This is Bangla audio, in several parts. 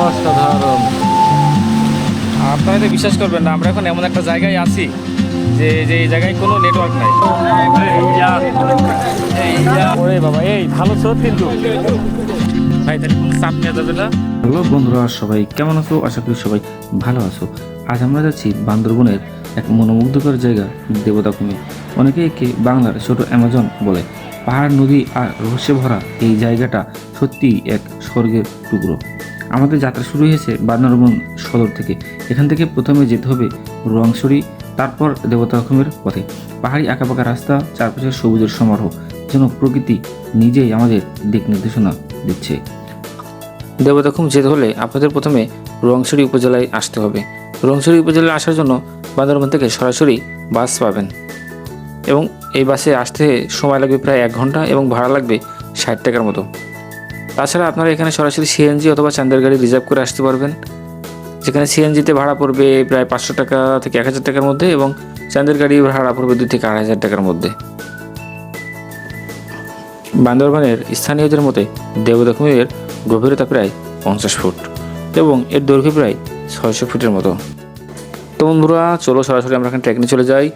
অসাধারণ। আপনারা তো বিশ্বাস করবেন না, আমরা এখন এমন একটা জায়গায় আছি যে এই জায়গায় কোনো নেটওয়ার্ক নাই। ওরে বাবা, এই ভালো স্রোত কিন্তু ভাই, তাহলে কোনো চাপ নেওয়া যাবে না। হ্যালো বন্ধুরা, সবাই কেমন আছো? আশা করি সবাই ভালো আছো। আজ আমরা যাচ্ছি বান্দরবনের এক মনোমুগ্ধকর জায়গা দেবতাখুমে। অনেকে একে বাংলার ছোট অ্যামাজন বলে। পাহাড়, নদী আর রহস্যে ভরা এই জায়গাটা সত্যিই এক স্বর্গের টুকরো। আমাদের যাত্রা শুরু হয়েছে বান্দরবন সদর থেকে। এখান থেকে প্রথমে যেতে হবে রোয়াংছড়ি, তারপর দেবতাখুমের পথে। পাহাড়ি আঁকাবাঁকা রাস্তা, চারপাশের সবুজের সমারোহ, যেন প্রকৃতি নিজেই আমাদের দিক নির্দেশনা দিচ্ছে। দেবতাখুম যেতে হলে আপনাদের প্রথমে রোয়াংছড়ি উপজেলায় আসতে হবে। রোয়াংছড়ি উপজেলায় আসার জন্য বান্দরবন থেকে সরাসরি বাস পাবেন এবং এই বাসে আসতে সময় লাগবে প্রায় 1 ঘন্টা এবং ভাড়া লাগবে 60 টাকার মতো। তাছাড়া আপনারা এখানে সরাসরি সিএনজি অথবা চাঁদের গাড়ি রিজার্ভ করে আসতে পারবেন, যেখানে সিএনজিতে ভাড়া পড়বে প্রায় 500 টাকা থেকে 1000 টাকার মধ্যে এবং চাঁদের গাড়ি ভাড়া পড়বে 2 থেকে 2500 টাকার মধ্যে। বান্দরবানের স্থানীয়দের মতে দেবতাখুমের গভীরতা প্রায় 50 ফুট এবং এর দৈর্ঘ্য প্রায় 600 ফুটের মতো। তো বন্ধুরা, চলো সরাসরি আমরা এখানে ট্রেকিংয়ে চলে যাই।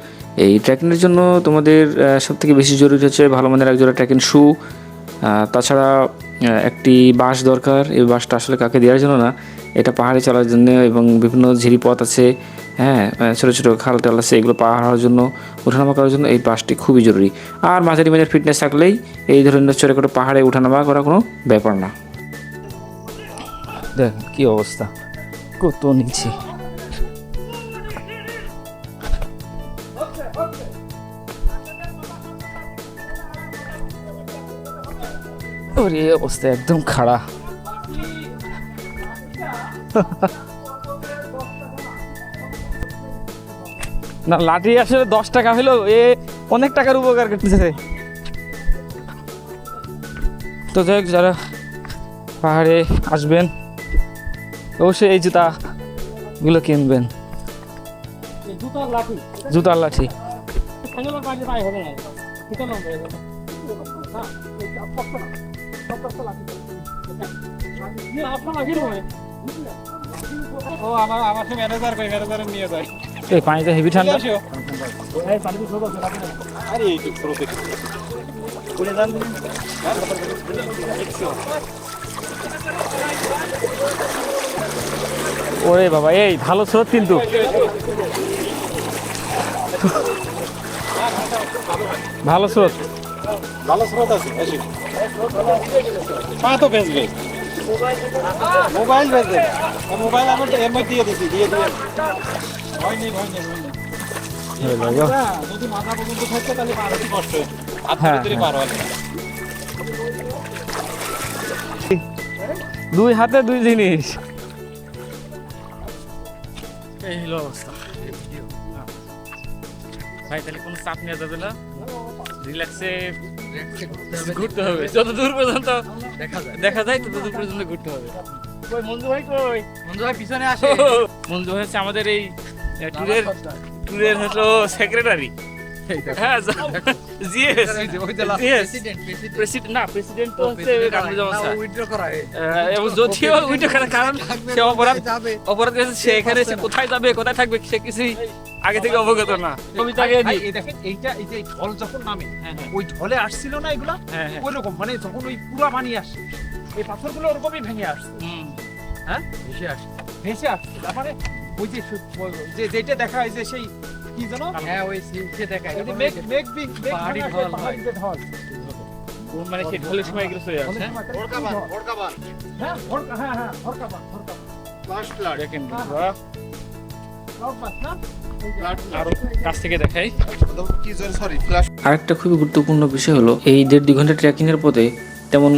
এই ট্রেকিংয়ের জন্য তোমাদের সবথেকে বেশি জরুরি হচ্ছে ভালো মানের একজোড়া ট্রেকিং শু। তাছাড়া একটি বাঁশ দরকার। এই বাঁশটা আসলে কাকে দেওয়ার জন্য না, এটা পাহাড়ে চলার জন্য এবং বিভিন্ন ঝিরি পথ আছে, হ্যাঁ, ছোটো ছোটো খাল টাল আছে, এগুলো পাহাড় হওয়ার জন্য, ওঠানামা করার জন্য এই বাসটি খুবই জরুরি। আর মাঝারি মাঝের ফিটনেস থাকলেই এই ধরনের ছোটো ছোটো পাহাড়ে ওঠানামা করা কোনো ব্যাপার না। দেখ কি অবস্থা, কত নিচে। ওরে অবস্থা একদম খাড়া। না, লাঠি আসলে 10 টাকা হলো, এ অনেক টাকার উপকার করতেছে। তো যাই হোক, যারা পাহাড়ে আসবেন অবশ্যই এই জুতাগুলো কিনবেন। জুতার লাঠি এই পানিতে হেভি ঠান্ডা। ওরে বাবা, এই ভালো স্রোত কিন্তু। ভালো স্রোত, ভালো স্রোত আছে। পা তো বেচবে, মোবাইল বেচবে, মোবাইল আমার এমনি দিয়ে দিছি, দিয়ে হয়নি। যদি মাথা পর্যন্ত থাকতো তাহলে পার হতে কষ্ট হতো, পার হলে 2 হাতে 2 জিনিস। এই হলো অবস্থা ভাই, তাহলে কোনো চাপ নেওয়া যাবে না, রিল্যাক্সে ঘুরতে হবে। যত দূর পর্যন্ত দেখা যায় তত দূর পর্যন্ত ঘুরতে হবে। কই মঞ্জু ভাই, কই মঞ্জু ভাই? পিছনে আসে। মঞ্জু হচ্ছে আমাদের এই ট্যুরের হলো সেক্রেটারি। হ্যাঁ, প্রেসিডেন্ট তো হচ্ছে কামরুজ্জামান স্যার। এবং যদিও উইথড্র করার কারণ সে অপরাধ করেছে, সে এখানে এসে কোথায় যাবে কোথায় থাকবে সে কিছুই আগে থেকে অবগত না। এইটা এই যে ঢল যখন নামে, ওই ঢলে আসছিল না এগুলা, ওই রকম মানে যখন ওই পুরা পানি আসছে, এই পাথরগুলো ওরকমই ভেঙে আসছে। হ্যাঁ, ভেসে আসছে। তারপরে ওই যে যেটা দেখা হয় যে সেই কি জানো, হ্যাঁ ওই যে দেখা এই যে মেঘ পাহাড়ি ঢল, মানে সেই ঢলের সময় এগুলো চলে আসে। ভড়কাবান, হ্যাঁ ভড়কাবান ফ্ল্যাশ ফ্লাড দেখেন আরো কাছ থেকে দেখাই। আরেকটা খুবই গুরুত্বপূর্ণ বিষয় হলো এই 1.5-2 ঘন্টা ট্রেকিংয়ের পথে তেমন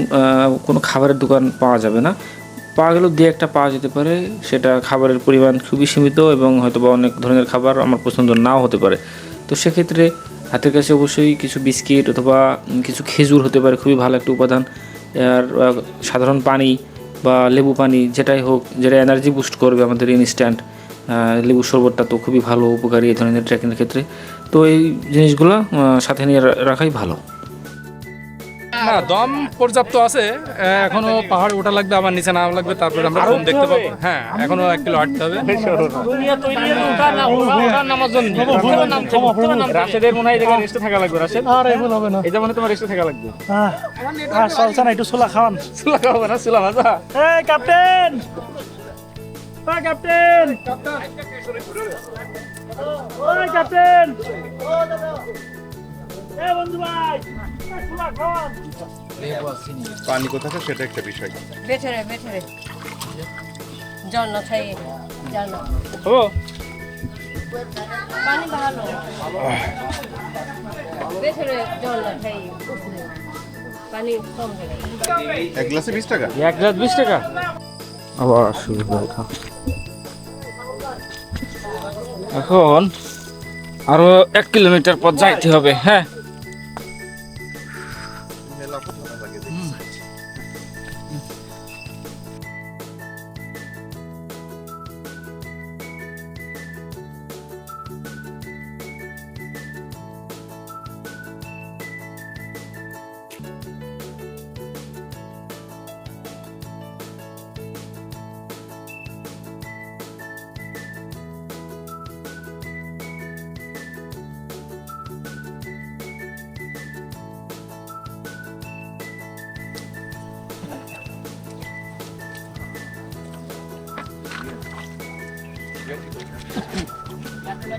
কোনো খাবারের দোকান পাওয়া যাবে না। পাওয়া গেলেও 2-1টা পাওয়া যেতে পারে, সেটা খাবারের পরিমাণ খুবই সীমিত এবং হয়তো বা অনেক ধরনের খাবার আমার পছন্দ নাও হতে পারে। তো সেক্ষেত্রে হাতের কাছে অবশ্যই কিছু বিস্কিট অথবা কিছু খেজুর হতে পারে, খুবই ভালো একটা উপাদান। আর সাধারণ পানি বা লেবু পানি, যেটাই হোক, যেটা এনার্জি বুস্ট করবে আমাদের ইনস্ট্যান্ট। লেবু শরবতটা তো খুবই ভালো, উপকারী এই ধরনের ট্রেকিংয়ের ক্ষেত্রে। তো এই জিনিসগুলো সাথে নিয়ে রাখাই ভালো। না দম পর্যাপ্ত আছে, এখনো পাহাড় ওঠা লাগবে, আবার নিচে নামা লাগবে, তারপরে আমরা ফোন দেখতে পাবো। হ্যাঁ, এখনো 1 কিলো হাঁটতে হবে। রাশেদের মনে হয় এই জায়গায় রেস্টে থাকা লাগবে। রাশেদ আর এখন হবে না। এই যেমন তোমার রেস্টে থাকা লাগবে। আর চলছে না, একটু সোলা খাওয়ান। সুলা খাবো না, সুলা ভাজা। এই ক্যাপ্টেন, ওই ক্যাপ্টেন, ওই ক্যাপ্টেন, এই বন্ধু ভাই, সোলা খাওয়ান। পানি কোথায় সেটা একটা বিষয়। ভেতরে ভেতরে জন্য খাই জানো ও পানি ভালো ভেতরে জন্য খাই পানি কম হয়ে এক গ্লাসে 20 টাকা। 1 গ্লাস 20 টাকা। আবার শুরু হয়ে গেল। এখন আরো 1 কিলোমিটার পথ যাইতে হবে। হ্যাঁ,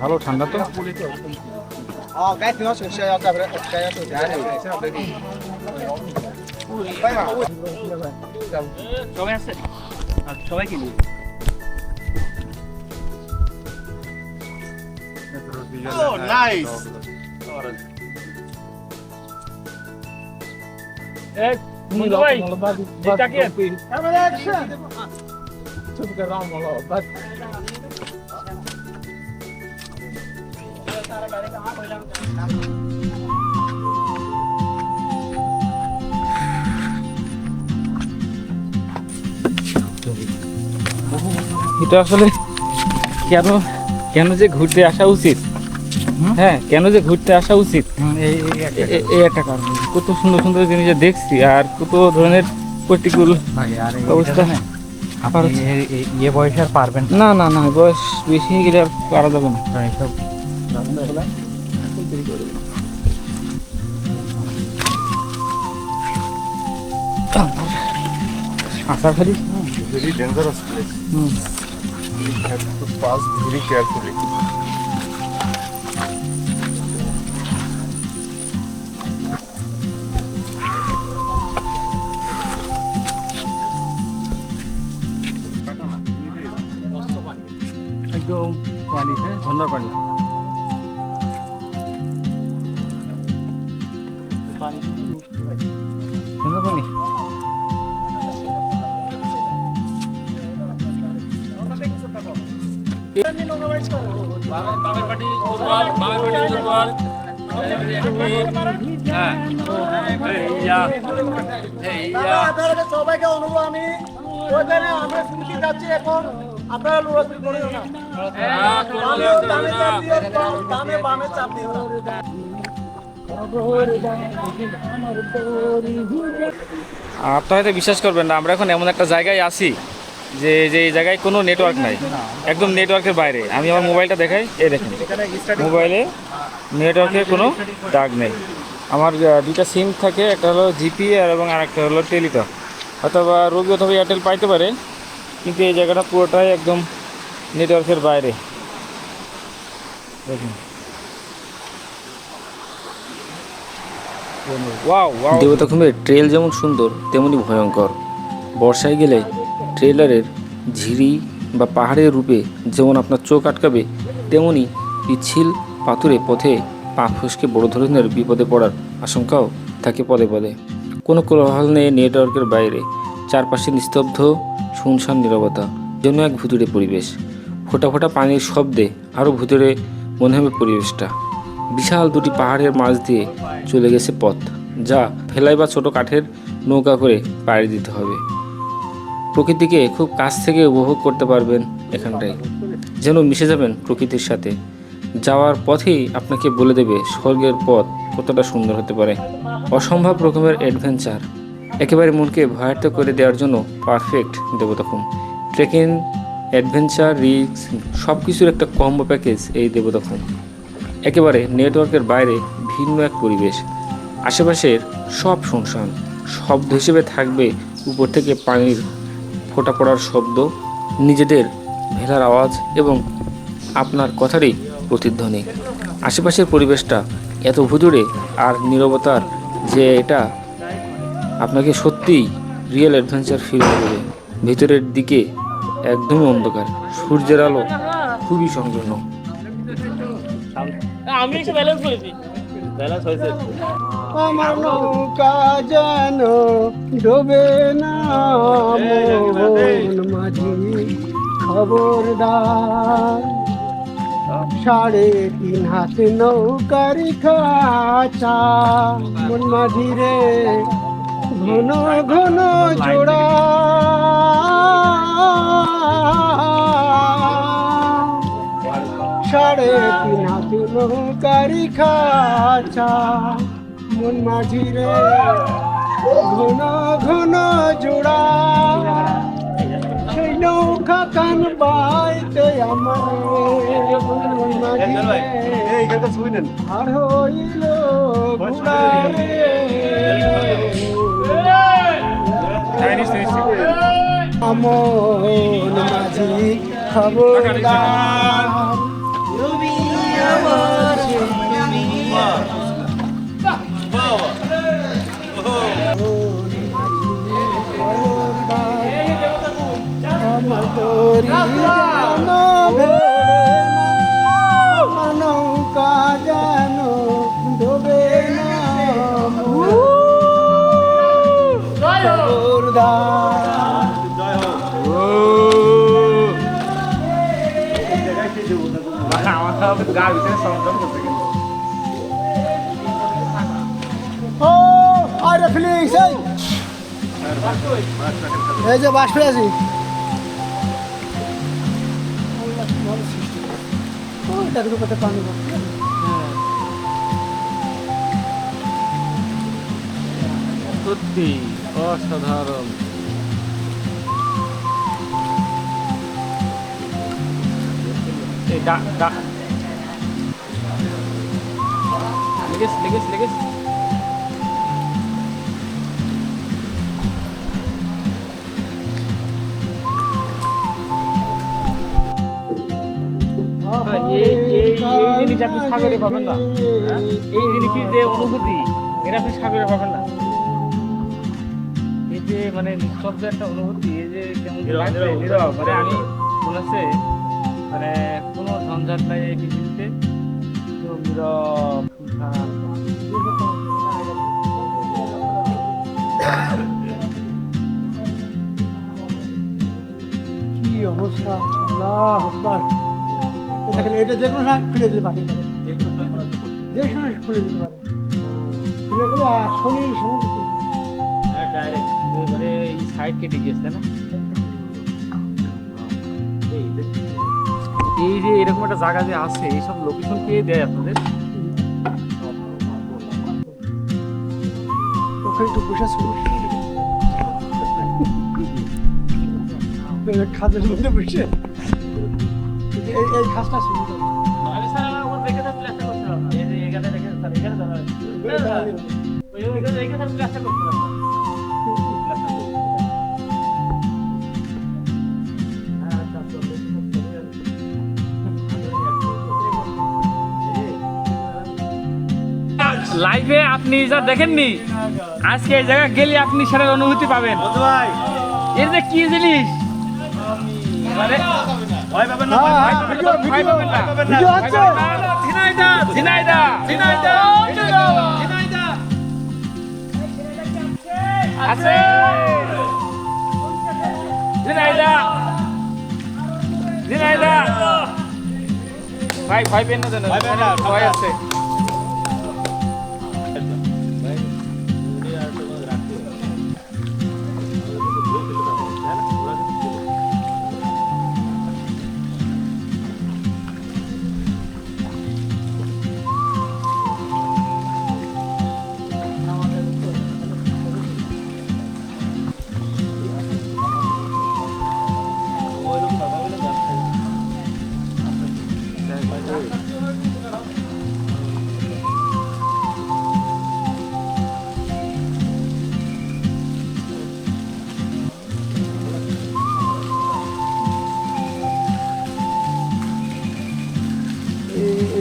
ভালো ঠান্ডা তো। সবাই আছে, সবাই কি নিয়ে বন্ধু ভাই এটা কি এটা আসলে কেন কেন যে ঘুরতে আসা উচিত? হ্যাঁ, কেন যে ঘুরতে আসা উচিত এই একটা কারণ। কত সুন্দর সুন্দর জিনিস দেখছি, আর কত ধরনের প্রতিকূল অবস্থা। আপনি এই বয়সে আর পারবেন না না না, বয়স বেশি হয়ে গেলে আর পারা যাবে না। না এইসব। আশা করি Very dangerous place. You have to pass very carefully. একদম পানি, হ্যাঁ, ঝর্ণার পানি। ঝর্ণার পানি। সবাইকে অনুভব আমি ওইখানে আমরা শুনতে যাচ্ছি এখন আপনারা লড়াচড়ি করেন না দামে বামে চাপ দিও না আপনারা হয়তো বিশ্বাস করবেন না, আমরা এখন এমন একটা জায়গায় আছি যে যে এই জায়গায় কোনো নেটওয়ার্ক নাই, একদম নেটওয়ার্কের বাইরে। আমি আমার মোবাইলটা দেখাই, এই দেখেন মোবাইলে নেটওয়ার্কের কোনো দাগ নেই। আমার দুইটা সিম থাকে, একটা হলো জিপি এবং আরেকটা হলো টেলিটক, অথবা রবি অথবা এয়ারটেল পাইতে পারে, কিন্তু এই জায়গাটা পুরোটাই একদম নেটওয়ার্কের বাইরে। দেখুন, ওয়াও ওয়াও। দেবতাখুমের ট্রেল যেমন সুন্দর তেমনি ভয়ঙ্কর। বর্ষায় গেলে ট্রেলারের ঝিরি বা পাহাড়ের রূপে যেমন আপনার চোখ আটকাবে, তেমনি পিচ্ছিল পাথুরে পথে পা ফসকে বড় ধরনের বিপদে পড়ার আশঙ্কাও থাকে পদে পদে। কোনো কোলাহল নেই নেটওয়ার্কের বাইরে, চারপাশে নিস্তব্ধ শুনশান নীরবতা, যেন এক ভুতুড়ে পরিবেশ। ফোটা ফোটা পানির শব্দে আরও ভুতুড়ে মনে হবে পরিবেশটা। বিশাল দুটি পাহাড়ের মাঝ দিয়ে চলে গেছে পথ, যা ফেলাই বা ছোট কাঠের নৌকা করে পাড়ি দিতে হবে। প্রকৃতিকে খুব কাছ থেকে উপভোগ করতে পারবেন এখানটায়, যেন মিশে যাবেন প্রকৃতির সাথে। যাওয়ার পথেই আপনাকে বলে দেবে স্বর্গের পথ কতটা সুন্দর হতে পারে। অসম্ভব রকমের অ্যাডভেঞ্চার, একেবারে মনকে ভয়ার্ত করে দেওয়ার জন্য perfect Debotakhum. Trekking, adventure, risk সব কিছুর একটা কম্বো প্যাকেজ এই দেবতাখুম। একেবারে নেটওয়ার্কের বাইরে ভিন্ন এক পরিবেশ, আশেপাশের সব শুনশান। শব্দ হিসেবে থাকবে উপর থেকে পানির ফোঁটা পড়ার শব্দ, নিজেদের ভেলার আওয়াজ এবং আপনার কথারই প্রতিধ্বনি। আশেপাশের পরিবেশটা এত ভুতুড়ে আর নীরবতার যে এটা আপনাকে সত্যিই রিয়েল অ্যাডভেঞ্চার ফিল করবে। ভিতরের দিকে একদমই অন্ধকার, সূর্যের আলো খুবই সংকীর্ণ। আমি একটু ব্যালেন্স করেছি, ব্যালেন্স হয়েছে। আমার নৌকা যেন ডোবে না, মন মাঝি খবরদার। 3.5 হাত নৌকার খাঁচা, মন মাঝি রে ঘন ঘন জোড়া। 3.5 হাত নৌকার খাঁচা, মন মাঝি রে ঘন ঘন জোড়া। সেই নৌকা কান বাইতে আমার মন মাঝি রে আর হইল ঘোড়া রে। মন মাঝি খবরদার, তুমি আমার আমার তোরি যেন ভেড়ে না, নৌকা যেন ডোবে না, আরে ফিলিংস এই যে বাস পেয়েছি। সত্যি অসাধারণ। লেগেছে এই জিনিস আপনি সাগরে পাবেন না, এই জিনিসের যে অনুভূতি এটা আপনি সাগরে পাবেন না। এই যে মানে নিঃশব্দ একটা অনুভূতি, এই যে কেমন লাগছে নীরব, মানে আমি মনে হচ্ছে মানে কোনো ঝঞ্ঝাট নাই এই পৃথিবীতে, নীরব। কি অবস্থা! আল্লাহু আকবার। দেখেন এটা যে কোনো সময় খুলে দিতে পারে, যে সময় খুলে দিতে পারে। খুলে গেলে শরীর সমস্ত ডাইরেক্ট মানে এই সাইড কেটে গিয়েছে না। এই যে এরকম একটা জায়গা যে আছে, এইসব লোকেশন কে দেয় আপনাদের? ওখানে একটু বসে খাদের মধ্যে বসে এই খাসটা শুরু করে। আমি স্যার আমার উপর দেখে থাকলে আশা করছিলাম না, এই যে এখানে দেখে স্যার এখানে দাঁড়া ওই এখানে থাকলে আশা করছিলাম না। লাইভে আপনি যা দেখেননি, আজকে এই জায়গা গেলে আপনি সেটার অনুভূতি পাবেন। এর যে কি জিনিস মানে ভয় পাবেন না, ভয় পাবেন না। ঝিনাইদা আছে, ঝিনাইদা ভাই ভয় পেন না, জানেন ভয় আছে।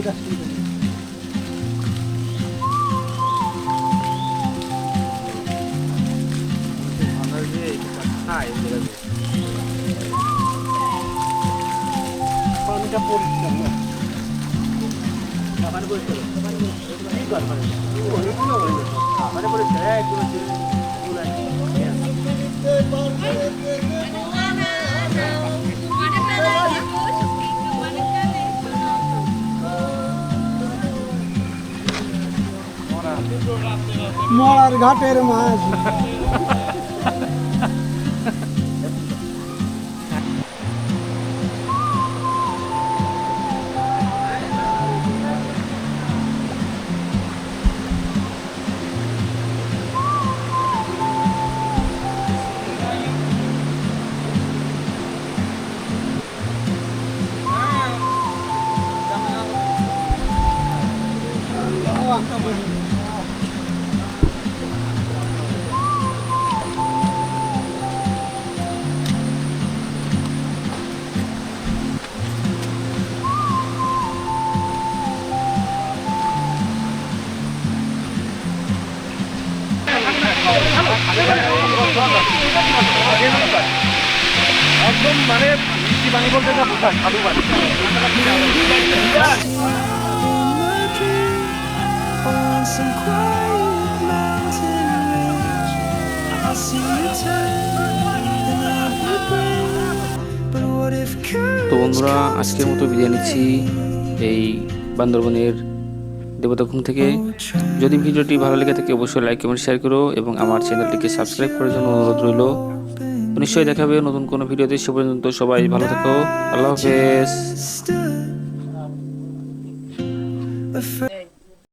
এটা শুনতে হবে। পানিটা পরিষ্কার না। মরার ঘাটের মাছ একদম মানে বৃষ্টি পানি বলতে এটা বোঝায় সাধু পানি। On some quiet mountain range, I see you turn the night would bring. But what if তো বন্ধুরা, আজকের মতো বিদায় নিচ্ছি এই বান্দরবনের দেবতাখুম থেকে। যদি ভিডিওটি ভালো লেগে থাকে অবশ্যই লাইক কমেন্ট শেয়ার করো এবং আমার চ্যানেলটিকে সাবস্ক্রাইব করার জন্য অনুরোধ রইল। নিশ্চয়ই দেখাবে নতুন কোনো ভিডিওতে। সে পর্যন্ত সবাই ভালো থাকো। আল্লাহ হাফেজ। stood afraid